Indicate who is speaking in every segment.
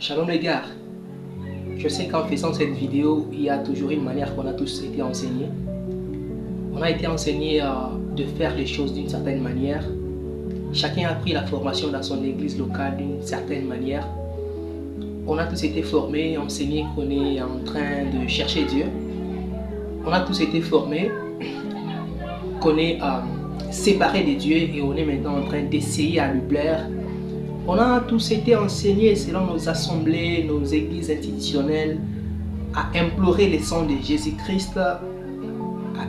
Speaker 1: Shalom les gars, je sais qu'en faisant cette vidéo, il y a toujours une manière qu'on a tous été enseignés. On a été enseignés de faire les choses d'une certaine manière. Chacun a pris la formation dans son église locale d'une certaine manière. On a tous été formés, enseignés qu'on est en train de chercher Dieu. On a tous été formés qu'on est séparés de Dieu et on est maintenant en train d'essayer à lui plaire. On a tous été enseignés selon nos assemblées, nos églises institutionnelles, à implorer le sang de Jésus-Christ, à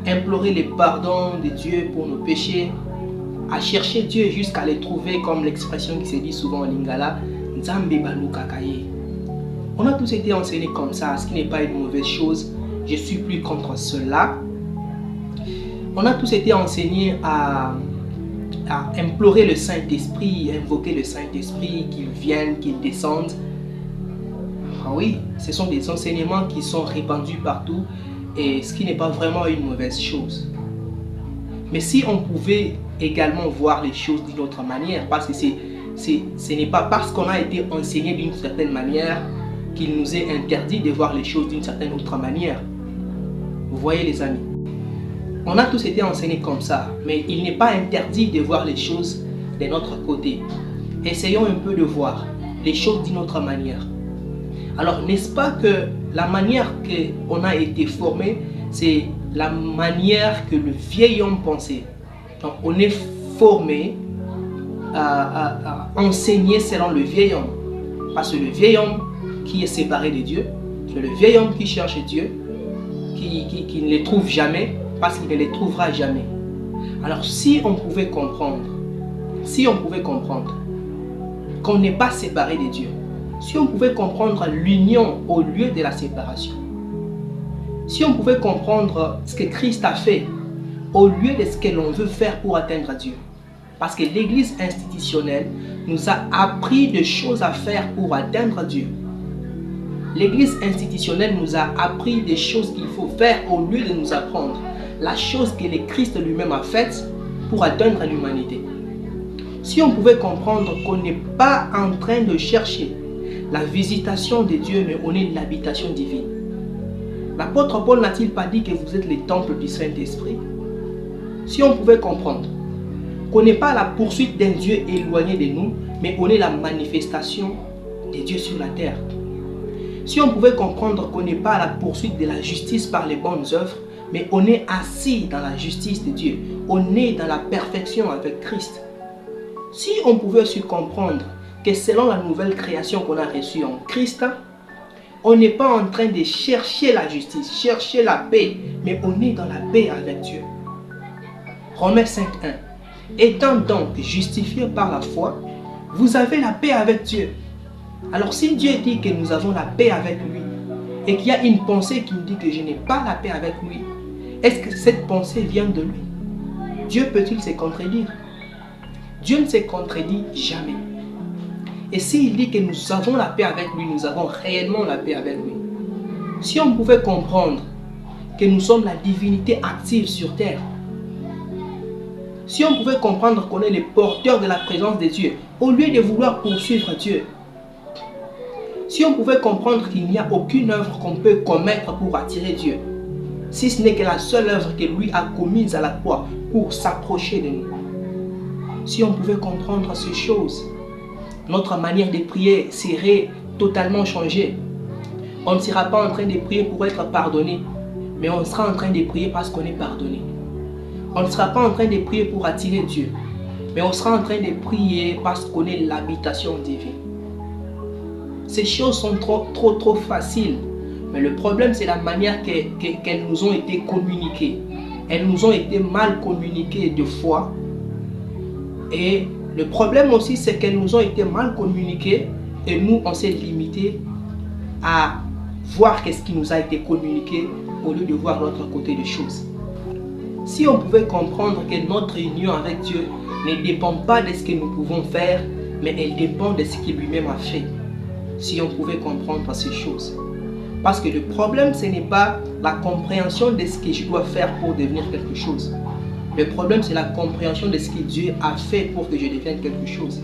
Speaker 1: implorer le pardon de Dieu pour nos péchés, à chercher Dieu jusqu'à les trouver, comme l'expression qui se dit souvent en lingala, Nzambe baluka kaye. On a tous été enseignés comme ça, ce qui n'est pas une mauvaise chose. Je suis plus contre cela. On a tous été enseignés à implorer le Saint-Esprit, invoquer le Saint-Esprit, qu'il vienne, qu'il descende. Ah oui, ce sont des enseignements qui sont répandus partout et ce qui n'est pas vraiment une mauvaise chose. Mais si on pouvait également voir les choses d'une autre manière, parce que ce n'est pas parce qu'on a été enseigné d'une certaine manière qu'il nous est interdit de voir les choses d'une certaine autre manière. Vous voyez les amis? On a tous été enseignés comme ça, mais il n'est pas interdit de voir les choses de notre côté. Essayons un peu de voir les choses d'une autre manière. Alors, n'est-ce pas que la manière qu'on a été formé, c'est la manière que le vieil homme pensait. Donc, on est formé à enseigner selon le vieil homme. Parce que le vieil homme qui est séparé de Dieu, c'est le vieil homme qui cherche Dieu, qui ne les trouve jamais, parce qu'il ne les trouvera jamais. Alors si on pouvait comprendre qu'on n'est pas séparé de Dieu, si on pouvait comprendre l'union au lieu de la séparation, si on pouvait comprendre ce que Christ a fait au lieu de ce que l'on veut faire pour atteindre Dieu, parce que l'église institutionnelle nous a appris des choses à faire pour atteindre Dieu. L'église institutionnelle nous a appris des choses qu'il faut faire au lieu de nous apprendre la chose que le Christ lui-même a faite pour atteindre l'humanité. Si on pouvait comprendre qu'on n'est pas en train de chercher la visitation de Dieu, mais on est l'habitation divine. L'apôtre Paul n'a-t-il pas dit que vous êtes les temples du Saint-Esprit? Si on pouvait comprendre qu'on n'est pas la poursuite d'un Dieu éloigné de nous, mais on est la manifestation de Dieu sur la terre. Si on pouvait comprendre qu'on n'est pas à la poursuite de la justice par les bonnes œuvres, mais on est assis dans la justice de Dieu. On est dans la perfection avec Christ. Si on pouvait aussi comprendre que selon la nouvelle création qu'on a reçue en Christ, on n'est pas en train de chercher la justice, chercher la paix, mais on est dans la paix avec Dieu. Romains 5.1. Étant donc justifiés par la foi, vous avez la paix avec Dieu. Alors si Dieu dit que nous avons la paix avec lui, et qu'il y a une pensée qui nous dit que je n'ai pas la paix avec lui, est-ce que cette pensée vient de lui? Dieu peut-il se contredire? Dieu ne se contredit jamais. Et s'il dit que nous avons la paix avec lui, nous avons réellement la paix avec lui. Si on pouvait comprendre que nous sommes la divinité active sur terre, si on pouvait comprendre qu'on est les porteurs de la présence de Dieu, au lieu de vouloir poursuivre Dieu, si on pouvait comprendre qu'il n'y a aucune œuvre qu'on peut commettre pour attirer Dieu, si ce n'est que la seule œuvre que lui a commise à la croix pour s'approcher de nous. Si on pouvait comprendre ces choses, notre manière de prier serait totalement changée. On ne sera pas en train de prier pour être pardonné, mais on sera en train de prier parce qu'on est pardonné. On ne sera pas en train de prier pour attirer Dieu, mais on sera en train de prier parce qu'on est l'habitation divine. Ces choses sont trop faciles. Mais le problème, c'est la manière qu'elles nous ont été communiquées. Elles nous ont été mal communiquées de fois. Et le problème aussi, c'est qu'elles nous ont été mal communiquées. Et nous, on s'est limité à voir qu'est-ce qui nous a été communiqué au lieu de voir l'autre côté des choses. Si on pouvait comprendre que notre union avec Dieu ne dépend pas de ce que nous pouvons faire, mais elle dépend de ce qu'il lui-même a fait. Si on pouvait comprendre ces choses. Parce que le problème, ce n'est pas la compréhension de ce que je dois faire pour devenir quelque chose. Le problème, c'est la compréhension de ce que Dieu a fait pour que je devienne quelque chose.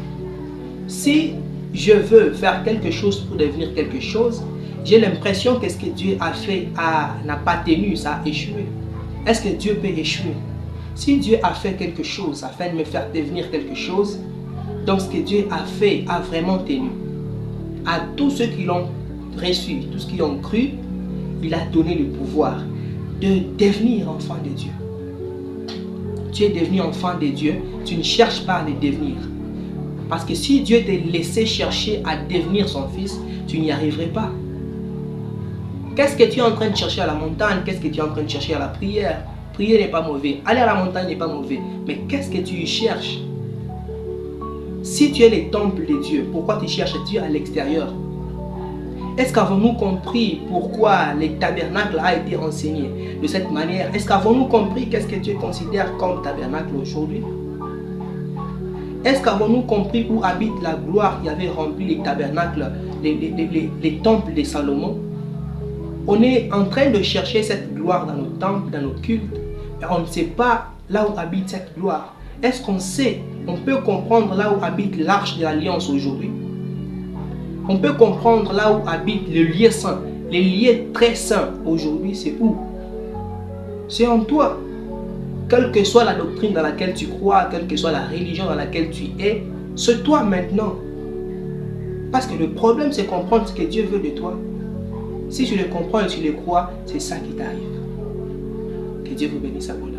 Speaker 1: Si je veux faire quelque chose pour devenir quelque chose, j'ai l'impression que ce que Dieu a fait n'a pas tenu, ça a échoué. Est-ce que Dieu peut échouer? Si Dieu a fait quelque chose afin de me faire devenir quelque chose, donc ce que Dieu a fait a vraiment tenu. À tous ceux qui l'ont reçu, tous ceux qui ont cru, il a donné le pouvoir de devenir enfant de Dieu. Tu es devenu enfant de Dieu, tu ne cherches pas à le devenir. Parce que si Dieu te laissait chercher à devenir son fils, tu n'y arriverais pas. Qu'est-ce que tu es en train de chercher à la montagne? Qu'est-ce que tu es en train de chercher à la prière? Prier n'est pas mauvais, aller à la montagne n'est pas mauvais. Mais qu'est-ce que tu y cherches? Si tu es le temple de Dieu, pourquoi tu cherches Dieu à l'extérieur? Est-ce qu'avons-nous compris pourquoi le tabernacle a été enseigné de cette manière? Est-ce qu'avons-nous compris qu'est-ce que Dieu considère comme tabernacle aujourd'hui? Est-ce qu'avons-nous compris où habite la gloire qui avait rempli les tabernacles, les temples de Salomon? On est en train de chercher cette gloire dans nos temples, dans nos cultes, et on ne sait pas là où habite cette gloire. Est-ce qu'on sait, on peut comprendre là où habite l'arche de l'alliance aujourd'hui? On peut comprendre là où habite le lieu saint. Les lieux très saints aujourd'hui, c'est où? C'est en toi. Quelle que soit la doctrine dans laquelle tu crois, quelle que soit la religion dans laquelle tu es, c'est toi maintenant. Parce que le problème, c'est comprendre ce que Dieu veut de toi. Si tu le comprends et tu le crois, c'est ça qui t'arrive. Que Dieu vous bénisse abondamment.